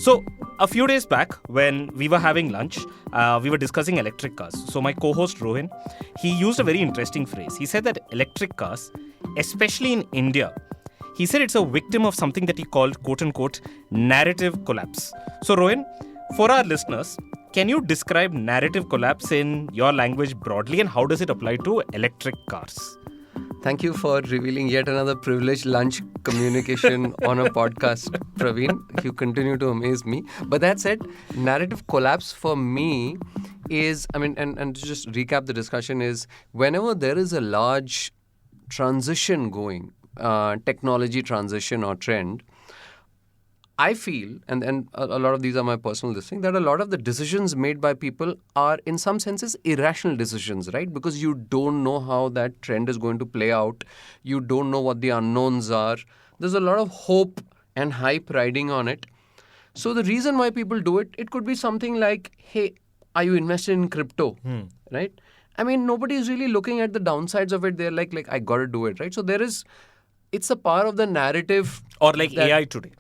So, a few days back, when we were having lunch, we were discussing electric cars. So, my co-host Rohin, he used a very interesting phrase. He said that electric cars, especially in India, he said it's a victim of something that he called, quote-unquote, narrative collapse. So, Rohin, for our listeners, can you describe narrative collapse in your language broadly, and how does it apply to electric cars? Thank you for revealing yet another privileged lunch communication on a podcast, Praveen. You continue to amaze me. But that said, narrative collapse for me is, and to just recap the discussion, is whenever there is a large transition going, technology transition or trend, I feel, and a lot of these are my personal thing, that a lot of the decisions made by people are in some senses irrational decisions, right? Because you don't know how that trend is going to play out. You don't know what the unknowns are. There's a lot of hope and hype riding on it. So the reason why people do it, it could be something like, hey, are you invested in crypto, right? Nobody is really looking at the downsides of it. They're like I got to do it, right? So it's a part of the narrative. Or like AI today.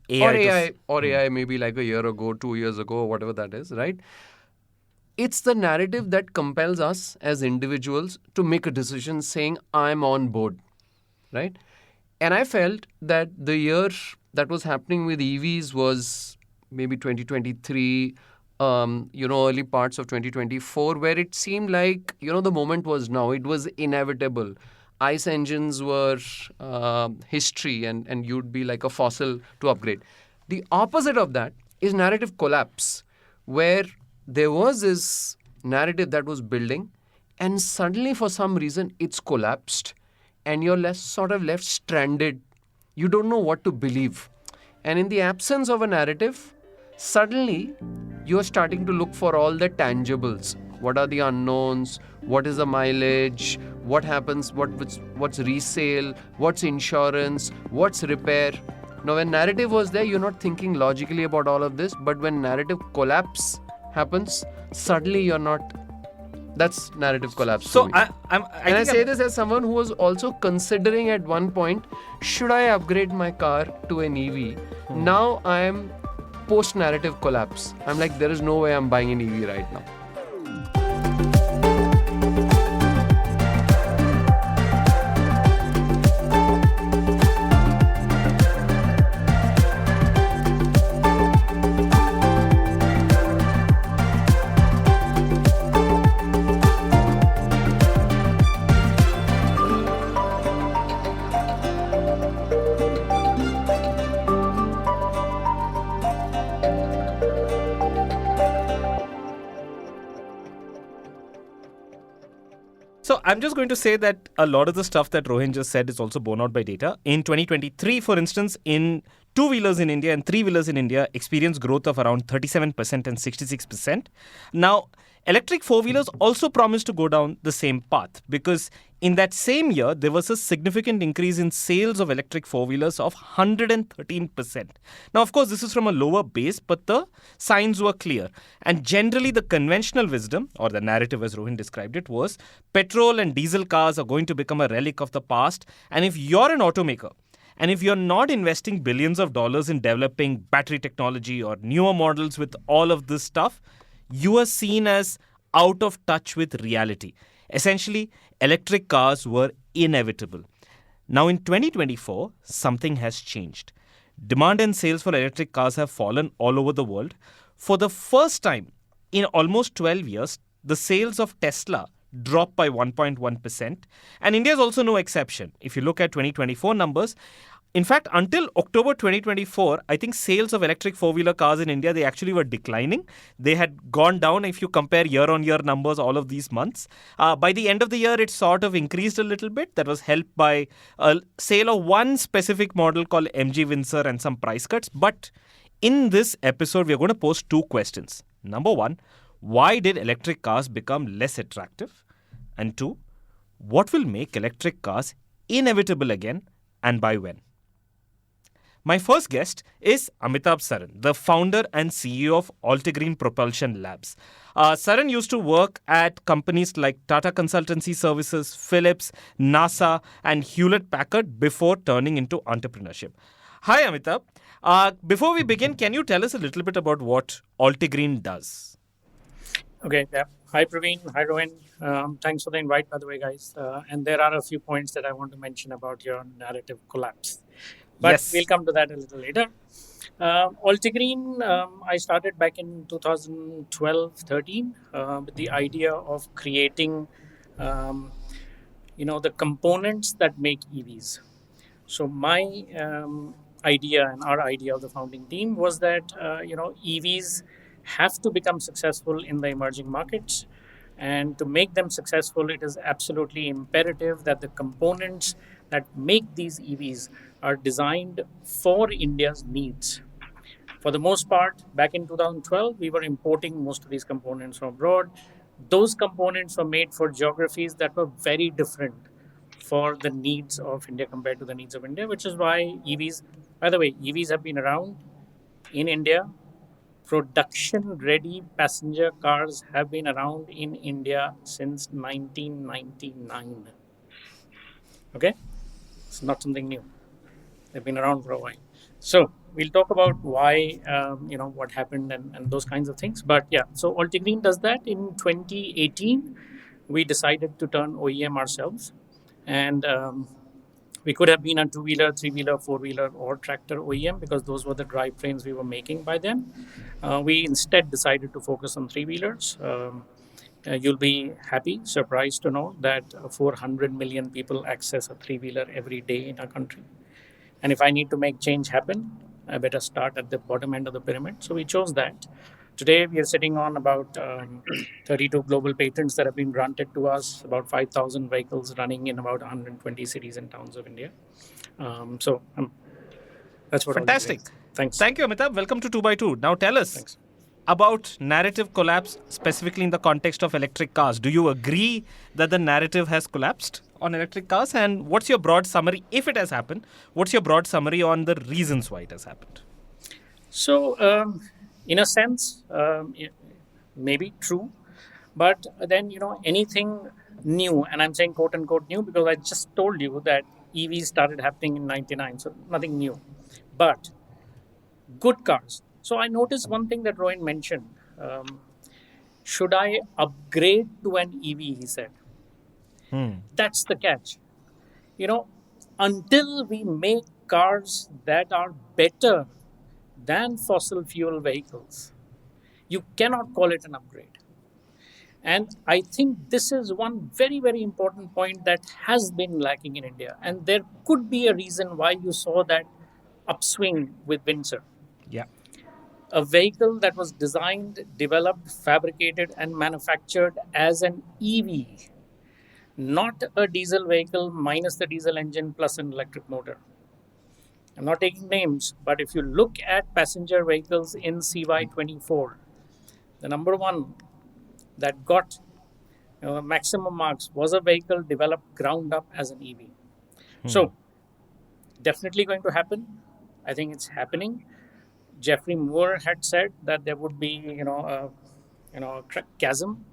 AI maybe like a year ago, 2 years ago, or whatever that is, right? It's the narrative that compels us as individuals to make a decision saying, I'm on board, right? And I felt that the year that was happening with EVs was maybe 2023, early parts of 2024, where it seemed like, the moment was now. It was inevitable. ICE engines were history and you'd be like a fossil to upgrade. The opposite of that is narrative collapse, where there was this narrative that was building and suddenly for some reason it's collapsed and you're left stranded. You don't know what to believe. And in the absence of a narrative, suddenly you're starting to look for all the tangibles. What are the unknowns? What is the mileage? What happens? What's resale? What's insurance? What's repair? Now, when narrative was there, you're not thinking logically about all of this. But when narrative collapse happens, suddenly you're not. That's narrative collapse. So I say this as someone who was also considering at one point, should I upgrade my car to an EV? Now I am post-narrative collapse. I'm like, there is no way I'm buying an EV right now. So I'm just going to say that a lot of the stuff that Rohin just said is also borne out by data. In 2023, for instance, in two-wheelers in India and three-wheelers in India experienced growth of around 37% and 66%. Now, electric four-wheelers also promised to go down the same path, because in that same year, there was a significant increase in sales of electric four-wheelers of 113%. Now, of course, this is from a lower base, but the signs were clear. And generally, the conventional wisdom, or the narrative as Rohin described it, was petrol and diesel cars are going to become a relic of the past. And if you're an automaker, and if you're not investing billions of dollars in developing battery technology or newer models with all of this stuff, you are seen as out of touch with reality. Essentially, electric cars were inevitable. Now in 2024, something has changed. Demand and sales for electric cars have fallen all over the world. For the first time in almost 12 years, the sales of Tesla dropped by 1.1%. And India is also no exception. If you look at 2024 numbers, in fact, until October 2024, I think sales of electric four-wheeler cars in India, they actually were declining. They had gone down if you compare year-on-year numbers all of these months. By the end of the year, it sort of increased a little bit. That was helped by a sale of one specific model called MG Windsor and some price cuts. But in this episode, we're going to pose two questions. Number one, why did electric cars become less attractive? And two, what will make electric cars inevitable again, and by when? My first guest is Amitabh Saran, the founder and CEO of Altigreen Propulsion Labs. Saran used to work at companies like Tata Consultancy Services, Philips, NASA, and Hewlett-Packard before turning into entrepreneurship. Hi, Amitabh. Before we begin, can you tell us a little bit about what Altigreen does? Okay, yeah. Hi, Praveen. Hi, Rowan. Thanks for the invite, by the way, guys. And there are a few points that I want to mention about your narrative collapse. But we'll Yes. come to that a little later. Altigreen, I started back in 2012-13 with the idea of creating, um, the components that make EVs. So my idea and our idea of the founding team was that EVs have to become successful in the emerging markets, and to make them successful, it is absolutely imperative that the components that make these EVs are designed for India's needs. For the most part, back in 2012, we were importing most of these components from abroad. Those components were made for geographies that were very different for the needs of India compared to the needs of India, which is why EVs, by the way, EVs have been around in India. Production ready passenger cars have been around in India since 1999. Okay? It's not something new. They've been around for a while. So we'll talk about why, what happened and those kinds of things. But yeah, so Altigreen does that. In 2018, we decided to turn OEM ourselves. And we could have been a two-wheeler, three-wheeler, four-wheeler, or tractor OEM because those were the drivetrains we were making by then. We instead decided to focus on three-wheelers. You'll be happy, surprised to know that 400 million people access a three-wheeler every day in our country. And if I need to make change happen, I better start at the bottom end of the pyramid. So we chose that. Today, we are sitting on about 32 global patents that have been granted to us, about 5,000 vehicles running in about 120 cities and towns of India. That's what I'll be doing. Fantastic. Thanks. Thank you, Amitabh. Welcome to 2 by 2. Now tell us Thanks. about narrative collapse, specifically in the context of electric cars. Do you agree that the narrative has collapsed on electric cars? And what's your broad summary, if it has happened, what's your broad summary on the reasons why it has happened? So, in a sense, maybe true. But then, anything new, and I'm saying quote unquote new because I just told you that EVs started happening in 99, so nothing new. But good cars. So I noticed one thing that Rowan mentioned. Should I upgrade to an EV? He said. That's the catch. Until we make cars that are better than fossil fuel vehicles, you cannot call it an upgrade. And I think this is one very, very important point that has been lacking in India. And there could be a reason why you saw that upswing with Windsor. Yeah. A vehicle that was designed, developed, fabricated, and manufactured as an EV, not a diesel vehicle minus the diesel engine plus an electric motor. I'm not taking names, but if you look at passenger vehicles in CY24, the number one that got maximum marks was a vehicle developed ground up as an EV. So, definitely going to happen. I think it's happening. Jeffrey Moore had said that there would be, a chasm.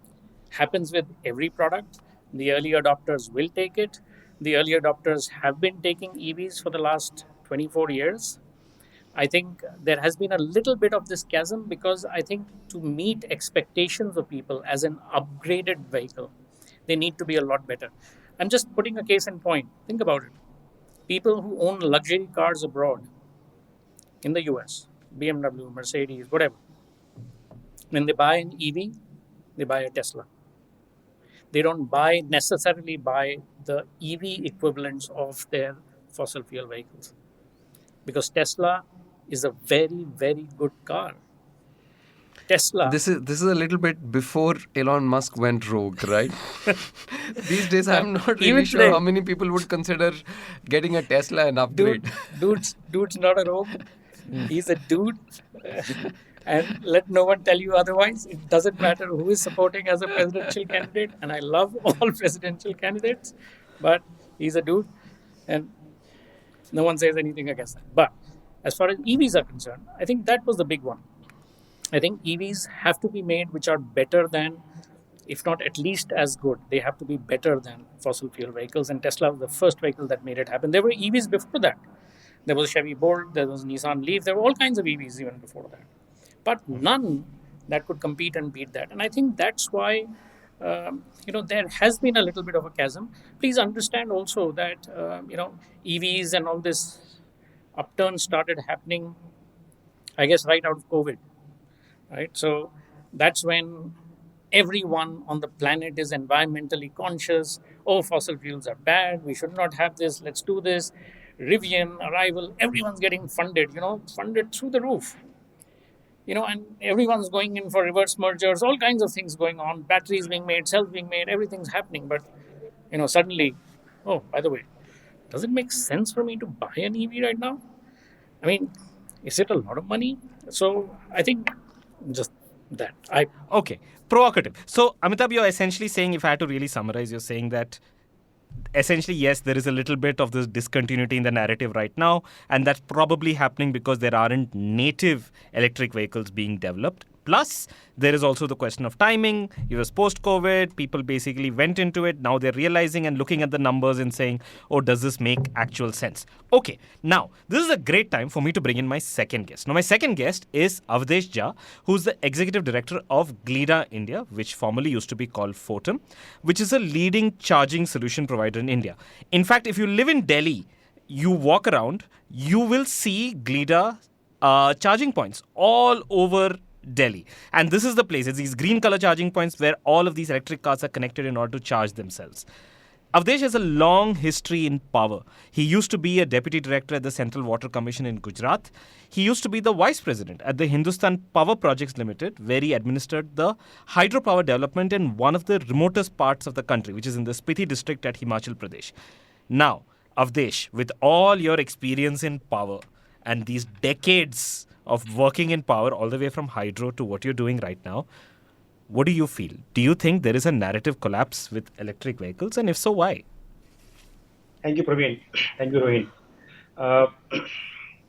Happens with every product. The early adopters will take it. The early adopters have been taking EVs for the last 24 years. I think there has been a little bit of this chasm because I think to meet expectations of people as an upgraded vehicle, they need to be a lot better. I'm just putting a case in point. Think about it. People who own luxury cars abroad in the US, BMW, Mercedes, whatever, when they buy an EV, they buy a Tesla. They don't necessarily buy the EV equivalents of their fossil fuel vehicles because Tesla is a very, very good car. Tesla. This is a little bit before Elon Musk went rogue, right? These days, I'm not really Even sure today- how many people would consider getting a Tesla an upgrade. Dude's not a rogue. He's a dude. And let no one tell you otherwise. It doesn't matter who is supporting as a presidential candidate. And I love all presidential candidates. But he's a dude. And no one says anything against that. But as far as EVs are concerned, I think that was the big one. I think EVs have to be made which are better than, if not at least as good, they have to be better than fossil fuel vehicles. And Tesla was the first vehicle that made it happen. There were EVs before that. There was Chevy Bolt, there was Nissan Leaf, there were all kinds of EVs even before that, but none that could compete and beat that. And I think that's why there has been a little bit of a chasm. Please understand also that EVs and all this upturn started happening, I guess, right out of COVID, right? So that's when everyone on the planet is environmentally conscious. Oh, fossil fuels are bad. We should not have this. Let's do this. Rivian, Arrival, everyone's getting funded, funded through the roof. And everyone's going in for reverse mergers, all kinds of things going on, batteries being made, cells being made, everything's happening. But, suddenly, oh, by the way, does it make sense for me to buy an EV right now? I mean, is it a lot of money? So I think just that. Okay, provocative. So, Amitabh, you're essentially saying, if I had to really summarize, you're saying that essentially, yes, there is a little bit of this discontinuity in the narrative right now, and that's probably happening because there aren't native electric vehicles being developed. Plus, there is also the question of timing. It was post-COVID. People basically went into it. Now they're realizing and looking at the numbers and saying, oh, does this make actual sense? Okay, now, this is a great time for me to bring in my second guest. Now, my second guest is Avdesh Jha, who's the executive director of Glida India, which formerly used to be called Photon, which is a leading charging solution provider in India. In fact, if you live in Delhi, you walk around, you will see Glida charging points all over Delhi. And this is the place. It's these green color charging points where all of these electric cars are connected in order to charge themselves. Avdesh has a long history in power. He used to be a deputy director at the Central Water Commission in Gujarat. He used to be the vice president at the Hindustan Power Projects Limited, where he administered the hydropower development in one of the remotest parts of the country, which is in the Spiti district at Himachal Pradesh. Now, Avdesh, with all your experience in power and these decades of working in power all the way from hydro to what you're doing right now, what do you feel? Do you think there is a narrative collapse with electric vehicles? And if so, why? Thank you, Praveen. Thank you, Rohin.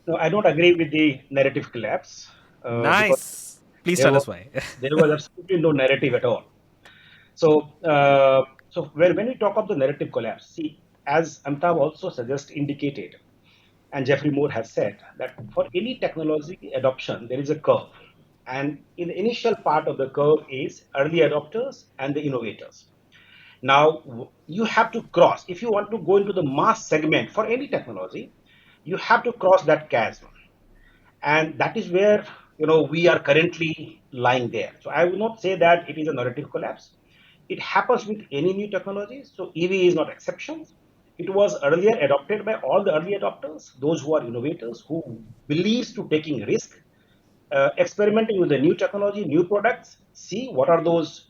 No, I don't agree with the narrative collapse because Nice. Please there tell was, us why. there was absolutely no narrative at all. So, when we talk of the narrative collapse, see, as Amitabh also indicated, and Jeffrey Moore has said that for any technology adoption, there is a curve. And in the initial part of the curve is early adopters and the innovators. Now, you have to cross, if you want to go into the mass segment for any technology, you have to cross that chasm. And that is where we are currently lying there. So I will not say that it is a narrative collapse. It happens with any new technology. So EV is not exception. It was earlier adopted by all the early adopters, those who are innovators, who believes to taking risk, experimenting with the new technology, new products, see what are those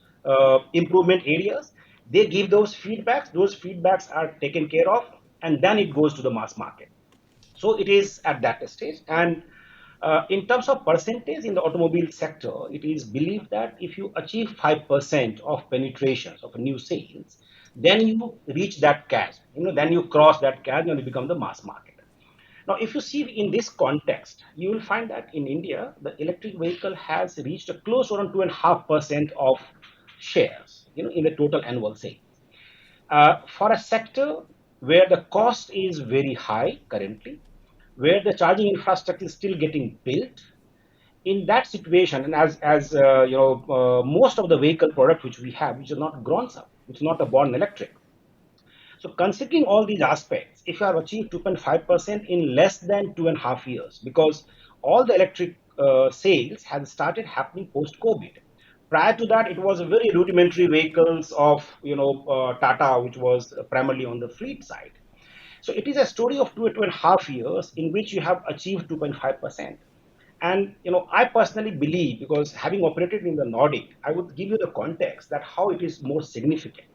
improvement areas. They give those feedbacks. Those feedbacks are taken care of, and then it goes to the mass market. So it is at that stage. And in terms of percentage in the automobile sector, it is believed that if you achieve 5% of penetrations of new sales, then you reach that chasm. Then you cross that chasm and you become the mass market. Now, if you see in this context, you will find that in India, the electric vehicle has reached a close around 2.5% of shares, in the total annual sales. For a sector where the cost is very high currently, where the charging infrastructure is still getting built, in that situation, and as most of the vehicle product which we have, which is not grown up, it's not a born electric. So considering all these aspects, if you have achieved 2.5% in less than 2.5 years, because all the electric sales had started happening post-COVID. Prior to that, it was a very rudimentary vehicles of Tata, which was primarily on the fleet side. So it is a story of 2.5 years in which you have achieved 2.5%. And I personally believe, because having operated in the Nordic, I would give you the context that how it is more significant.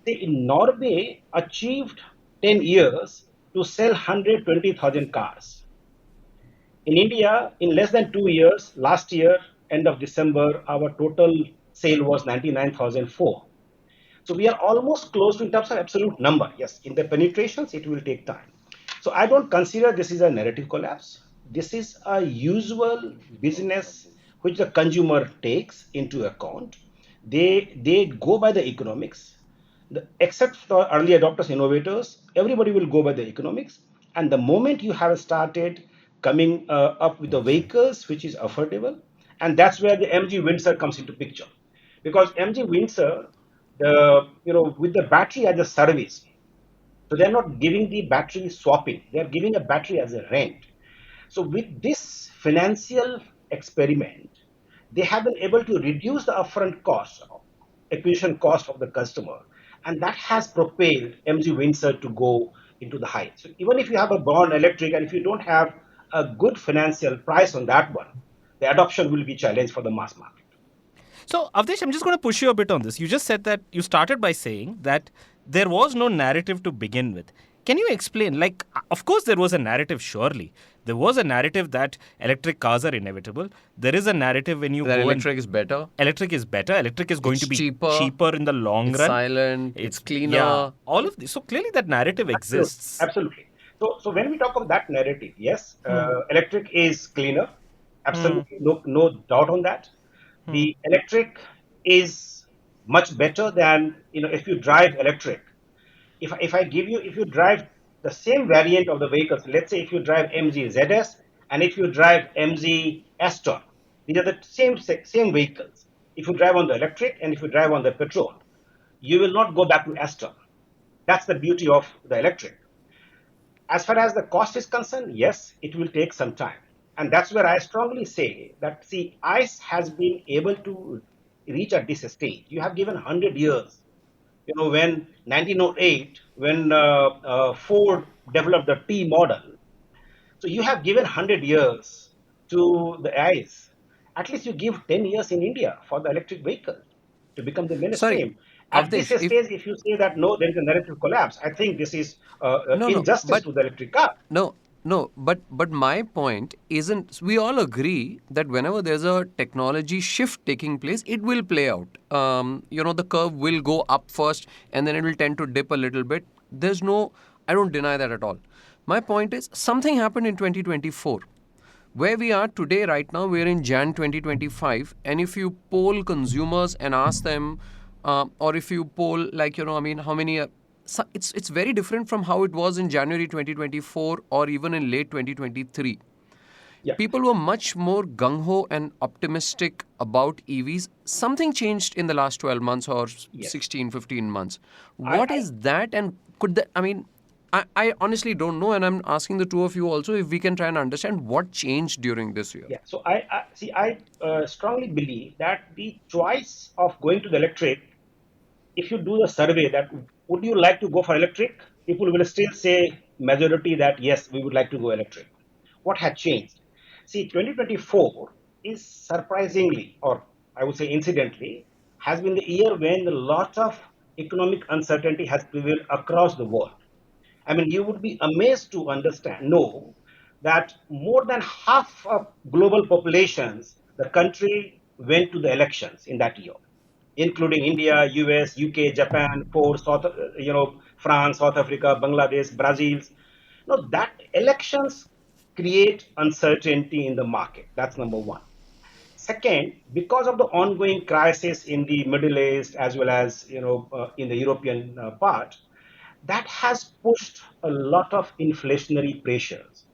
In Norway achieved 10 years to sell 120,000 cars. In India, in less than 2 years, last year, end of December, our total sale was 99,004. So we are almost close to in terms of absolute number. Yes, in the penetrations, it will take time. So I don't consider this is a narrative collapse. This is a usual business which the consumer takes into account. They go by the economics. Except for early adopters, innovators, everybody will go by the economics. And the moment you have started coming up with the vehicles which is affordable, and that's where the MG Windsor comes into picture, because MG Windsor, with the battery as a service, so they're not giving the battery swapping; they're giving a battery as a rent. So with this financial experiment, they have been able to reduce the upfront cost, acquisition cost of the customer, and that has propelled MG Windsor to go into the heights. So even if you have a born electric and if you don't have a good financial price on that one, the adoption will be challenged for the mass market. So, Avdesh, I'm just going to push you a bit on this. You just said that you started by saying that there was no narrative to begin with. Can you explain? Like, of course, there was a narrative, surely. There was a narrative that electric cars are inevitable. There is a narrative when you That go electric is better. Electric is better. Electric is going It's to be cheaper. in the long It's run. silent. It's cleaner. Yeah, all of this. So clearly that narrative exists. Absolutely. So when we talk of that narrative, yes, electric is cleaner. Absolutely, no doubt on that. The electric is much better than, if you drive electric. If you drive the same variant of the vehicles, let's say if you drive MG ZS and if you drive MG Aston, these are the same vehicles. If you drive on the electric and if you drive on the petrol, you will not go back to Aston. That's the beauty of the electric. As far as the cost is concerned, yes, it will take some time. And that's where I strongly say that, see, ICE has been able to reach at this stage. You have given 100 years. When 1908, when Ford developed the T model, so you have given 100 years to the ICE. At least you give 10 years in India for the electric vehicle to become the mainstream. At this Avdesh, stage, if you say that no, there is a narrative collapse, I think this is injustice to the electric car. No, but my point isn't. We all agree that whenever there's a technology shift taking place, it will play out. The curve will go up first, and then it will tend to dip a little bit. I don't deny that at all. My point is, something happened in 2024. Where we are today, right now, we're in Jan 2025, and if you poll consumers and ask them, or if you poll, how many. It's very different from how it was in January 2024 or even in late 2023. Yeah. People were much more gung-ho and optimistic about EVs. Something changed in the last 12 months or 16, 15 months. What is that? And could that, I honestly don't know, and I'm asking the two of you also if we can try and understand what changed during this year. Yeah. So I strongly believe that the choice of going to the electric, if you do the survey that would you like to go for electric, people will still say majority that yes, we would like to go electric. What had changed? See, 2024 is surprisingly, or I would say incidentally, has been the year when a lot of economic uncertainty has prevailed across the world. You would be amazed to know that more than half of global populations, the country went to the elections in that year, including India, US, UK, Japan, France, South Africa, Bangladesh, Brazil. That elections create uncertainty in the market. That's number one. Second, because of the ongoing crisis in the Middle East as well as in the European part, that has pushed a lot of inflationary pressures,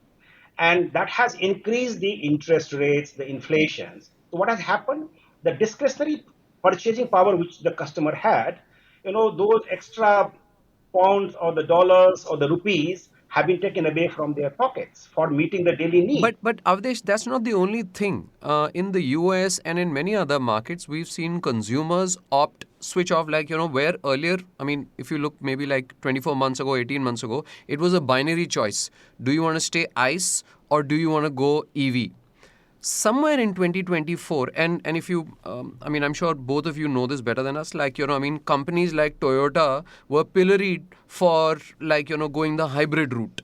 and that has increased the interest rates, the inflations. So what has happened? The discretionary purchasing power which the customer had, those extra pounds or the dollars or the rupees have been taken away from their pockets for meeting the daily need. But Avdesh, that's not the only thing. In the US and in many other markets, we've seen consumers switch off, where earlier, if you look maybe like 24 months ago, 18 months ago, it was a binary choice. Do you want to stay ICE or do you want to go EV? Somewhere in 2024, and if you, I'm sure both of you know this better than us, companies like Toyota were pilloried for, going the hybrid route.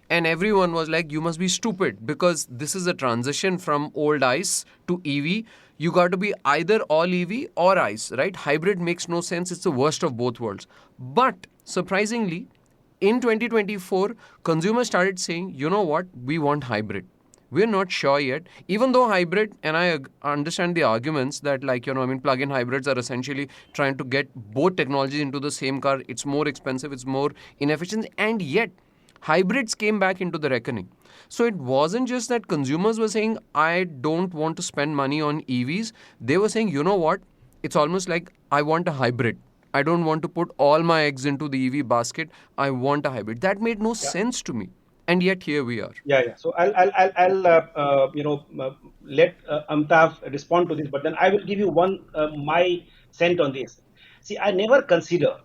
And everyone was like, you must be stupid because this is a transition from old ICE to EV. You got to be either all EV or ICE, right? Hybrid makes no sense. It's the worst of both worlds. But surprisingly, in 2024, consumers started saying, you know what, we want hybrid. We're not sure yet, even though hybrid, and I understand the arguments that plug-in hybrids are essentially trying to get both technologies into the same car. It's more expensive, it's more inefficient, and yet hybrids came back into the reckoning. So it wasn't just that consumers were saying, I don't want to spend money on EVs. They were saying, you know what? It's almost like I want a hybrid. I don't want to put all my eggs into the EV basket. I want a hybrid. That made no sense to me. And yet here we are. Yeah. So I'll let Amitav respond to this, but then I will give you one my scent on this. See, I never consider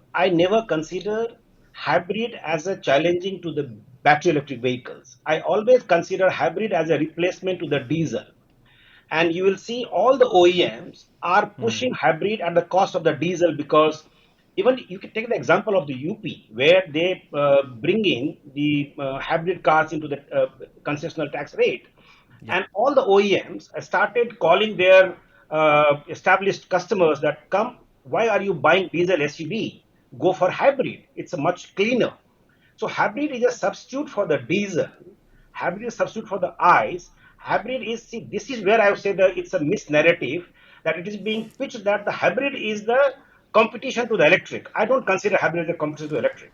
hybrid as a challenging to the battery electric vehicles. I always consider hybrid as a replacement to the diesel. And you will see all the OEMs are pushing hybrid at the cost of the diesel, because even you can take the example of the UP, where they bring in the hybrid cars into the concessional tax rate. And all the OEMs started calling their established customers that, come, why are you buying diesel SUV? Go for hybrid. It's a much cleaner. So hybrid is a substitute for the diesel. Hybrid is a substitute for the ICE. Hybrid is, see, this is where I would say that it's a misnarrative, that it is being pitched that the hybrid is the competition to the electric. I don't consider hybrid as a competition to electric.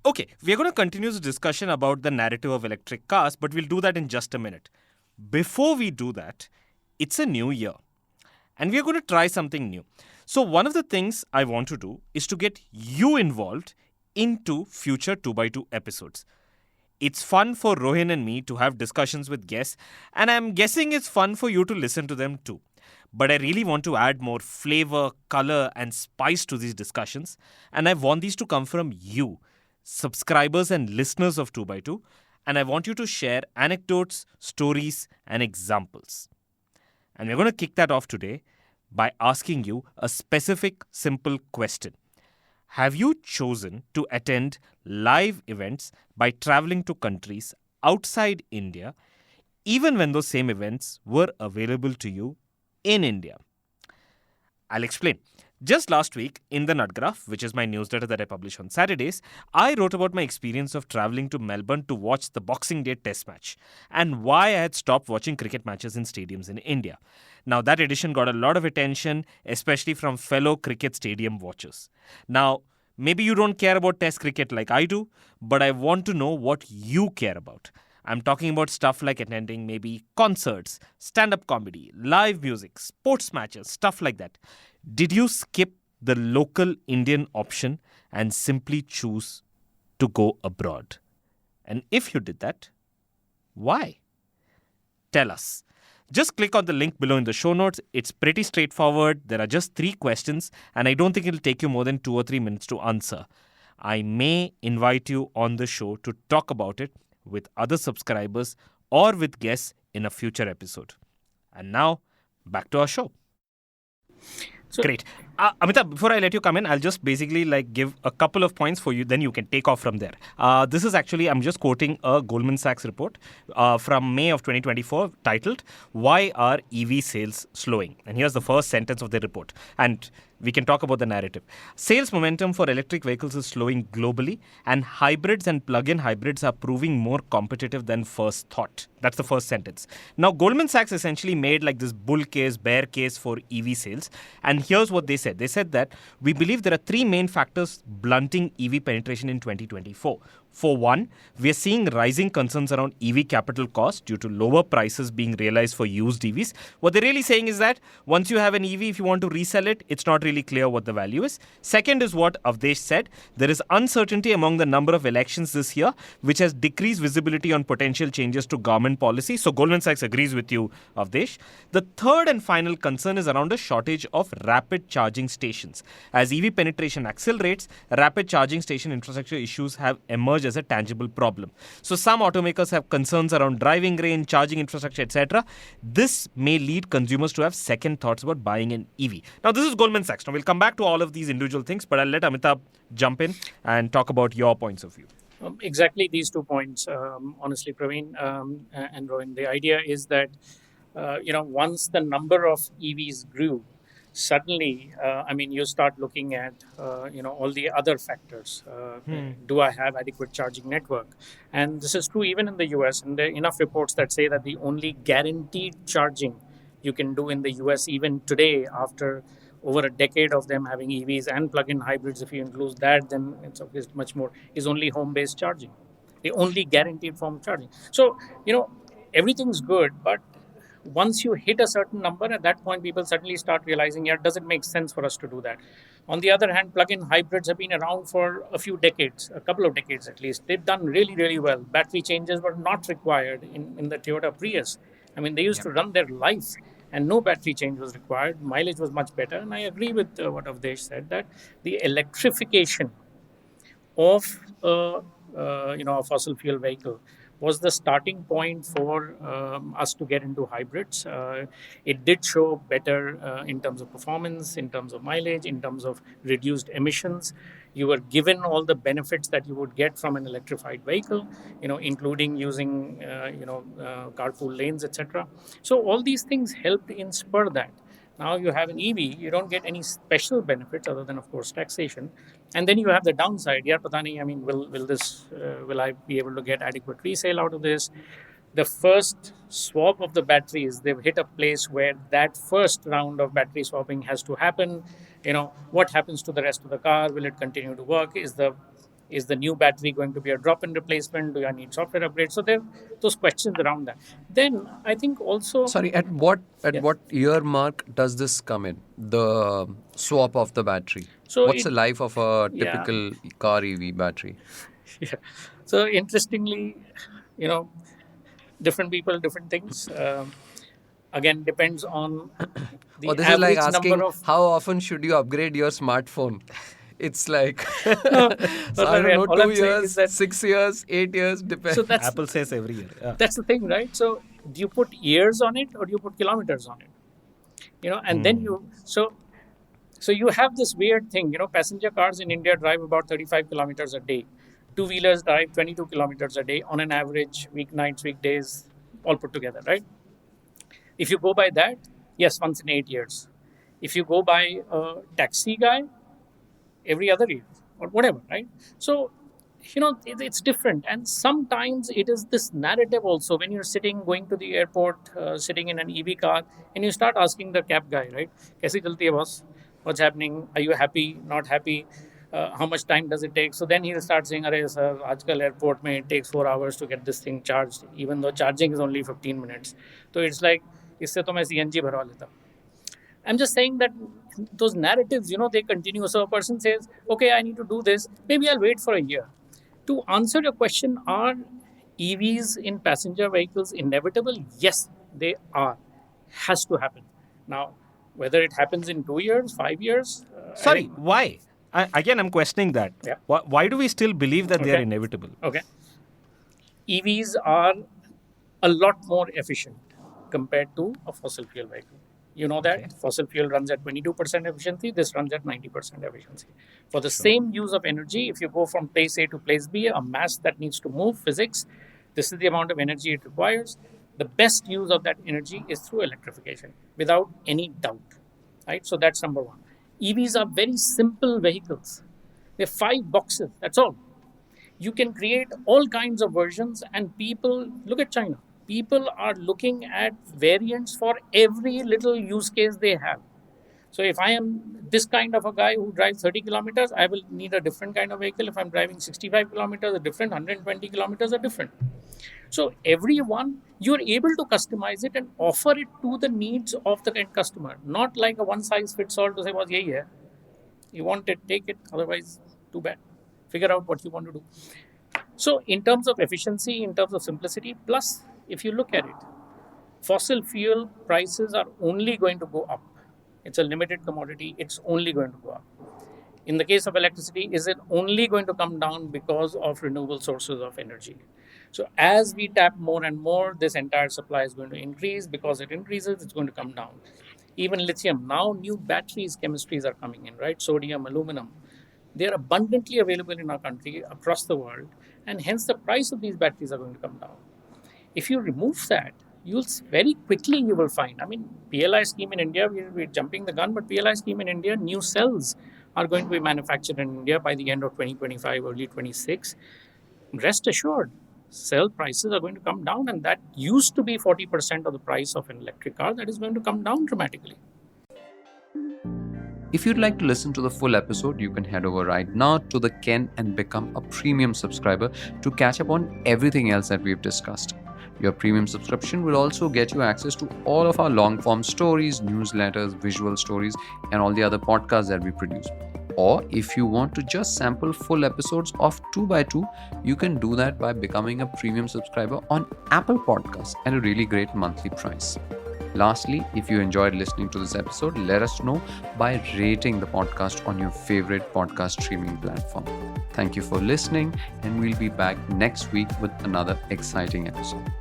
Okay, we're going to continue the discussion about the narrative of electric cars, but we'll do that in just a minute. Before we do that, it's a new year, and we're going to try something new. So one of the things I want to do is to get you involved into future 2x2 episodes. It's fun for Rohin and me to have discussions with guests, and I'm guessing it's fun for you to listen to them too. But I really want to add more flavor, color, and spice to these discussions, and I want these to come from you, subscribers and listeners of 2x2, and I want you to share anecdotes, stories, and examples. And we're going to kick that off today by asking you a specific, simple question. Have you chosen to attend live events by traveling to countries outside India, even when those same events were available to you in India? I'll explain. Just last week, in the Nutgraph, which is my newsletter that I publish on Saturdays, I wrote about my experience of traveling to Melbourne to watch the Boxing Day Test match and why I had stopped watching cricket matches in stadiums in India. Now, that edition got a lot of attention, especially from fellow cricket stadium watchers. Now, maybe you don't care about Test cricket like I do, but I want to know what you care about. I'm talking about stuff like attending maybe concerts, stand-up comedy, live music, sports matches, stuff like that. Did you skip the local Indian option and simply choose to go abroad? And if you did that, why? Tell us. Just click on the link below in the show notes. It's pretty straightforward. There are just 3 questions, and I don't think it'll take you more than 2 or 3 minutes to answer. I may invite you on the show to talk about it with other subscribers or with guests in a future episode. And now, back to our show. Great. Amitabh, before I let you come in, I'll just basically give a couple of points for you, then you can take off from there. This is actually, I'm just quoting a Goldman Sachs report from May of 2024 titled, Why Are EV Sales Slowing? And here's the first sentence of the report. And we can talk about the narrative. Sales momentum for electric vehicles is slowing globally, and hybrids and plug-in hybrids are proving more competitive than first thought. That's the first sentence. Now, Goldman Sachs essentially made this bull case, bear case for EV sales. And here's what they said. They said that we believe there are 3 main factors blunting EV penetration in 2024. For one, we are seeing rising concerns around EV capital cost due to lower prices being realized for used EVs. What they're really saying is that once you have an EV, if you want to resell it, it's not really clear what the value is. Second is what Avdesh said. There is uncertainty among the number of elections this year, which has decreased visibility on potential changes to government policy. So Goldman Sachs agrees with you, Avdesh. The third and final concern is around a shortage of rapid charging stations. As EV penetration accelerates, rapid charging station infrastructure issues have emerged as a tangible problem. So some automakers have concerns around driving range, charging infrastructure, etc. This may lead consumers to have second thoughts about buying an EV. Now, this is Goldman Sachs. Now, we'll come back to all of these individual things, but I'll let Amitabh jump in and talk about your points of view. Exactly these 2 points, honestly, Praveen and Rohin. The idea is that, once the number of EVs grew, suddenly, you start looking at, all the other factors. Do I have adequate charging network? And this is true even in the US. And there are enough reports that say that the only guaranteed charging you can do in the US even today, after over a decade of them having EVs and plug-in hybrids, if you include that, then it's obviously much more, is only home-based charging. the only guaranteed form of charging. So, everything's good, but once you hit a certain number, at that point, people suddenly start realizing, yeah, does it make sense for us to do that? On the other hand, plug-in hybrids have been around for a few decades, a couple of decades at least. They've done really, really well. Battery changes were not required in the Toyota Prius. I mean, they used to run their life and no battery change was required. Mileage was much better. And I agree with what Avdesh said, that the electrification of a fossil fuel vehicle was the starting point for us to get into hybrids. It did show better in terms of performance, in terms of mileage, in terms of reduced emissions. You were given all the benefits that you would get from an electrified vehicle, including using carpool lanes, etc. So all these things helped in spur that. Now you have an EV, you don't get any special benefits other than, of course, taxation. And then you have the downside. Yeah, pata nahi, I mean, will I be able to get adequate resale out of this? The first swap of the batteries, they've hit a place where that first round of battery swapping has to happen. What happens to the rest of the car? Will it continue to work? Is the new battery going to be a drop-in replacement? Do I need software upgrades? So there are those questions around that. Then I think also... Sorry, at what year mark does this come in? The swap of the battery. So what's the life of a typical car EV battery? Yeah. So interestingly, different people, different things. Again, depends on the this average is like asking number of... how often should you upgrade your smartphone? It's like, I don't know, 2 years, that, 6 years, 8 years, depends. So that's, Apple says every year. Yeah. That's the thing, right? So do you put years on it or do you put kilometers on it? And then so you have this weird thing, passenger cars in India drive about 35 kilometers a day. Two-wheelers drive 22 kilometers a day on an average, weeknights, weekdays, all put together, right? If you go by that, yes, once in 8 years. If you go by a taxi guy, every other year or whatever, right? So, it's different. And sometimes it is this narrative also when you're going to the airport, sitting in an EV car, and you start asking the cab guy, right? Kaisi chalti hai boss? What's happening? Are you happy? Not happy? How much time does it take? So then he'll start saying, "Arey sir, aajkal airport mein it takes 4 hours to get this thing charged, even though charging is only 15 minutes." So it's like, isse to main CNG bharwa leta. I'm just saying that those narratives, they continue. So a person says, okay, I need to do this. Maybe I'll wait for a year. To answer your question, are EVs in passenger vehicles inevitable? Yes, they are. Has to happen. Now, whether it happens in 2 years, 5 years... Sorry, why? I'm questioning that. Yeah. Why do we still believe that they are inevitable? Okay. EVs are a lot more efficient compared to a fossil fuel vehicle. You know that fossil fuel runs at 22% efficiency, this runs at 90% efficiency. For the same use of energy, if you go from place A to place B, a mass that needs to move, physics, this is the amount of energy it requires. The best use of that energy is through electrification, without any doubt. Right? So that's number one. EVs are very simple vehicles. They're 5 boxes, that's all. You can create all kinds of versions, and people, look at China. People are looking at variants for every little use case they have. So if I am this kind of a guy who drives 30 kilometers, I will need a different kind of vehicle. If I'm driving 65 kilometers, a different, 120 kilometers, a different. So everyone, you're able to customize it and offer it to the needs of the end customer. Not like a one-size-fits-all to say, well, yeah, you want it, take it. Otherwise, too bad. Figure out what you want to do. So in terms of efficiency, in terms of simplicity, plus if you look at it, fossil fuel prices are only going to go up. It's a limited commodity. It's only going to go up. In the case of electricity, is it only going to come down because of renewable sources of energy? So as we tap more and more, this entire supply is going to increase. Because it increases, it's going to come down. Even lithium, now new batteries, chemistries are coming in, right? Sodium, aluminum. They are abundantly available in our country, across the world. And hence the price of these batteries are going to come down. If you remove that, you will find, PLI scheme in India, we're jumping the gun, but PLI scheme in India, new cells are going to be manufactured in India by the end of 2025, early 26. Rest assured, cell prices are going to come down, and that used to be 40% of the price of an electric car. That is going to come down dramatically. If you'd like to listen to the full episode, you can head over right now to the Ken and become a premium subscriber to catch up on everything else that we've discussed. Your premium subscription will also get you access to all of our long form stories, newsletters, visual stories, and all the other podcasts that we produce. Or if you want to just sample full episodes of 2x2, you can do that by becoming a premium subscriber on Apple Podcasts at a really great monthly price. Lastly, if you enjoyed listening to this episode, let us know by rating the podcast on your favorite podcast streaming platform. Thank you for listening, and we'll be back next week with another exciting episode.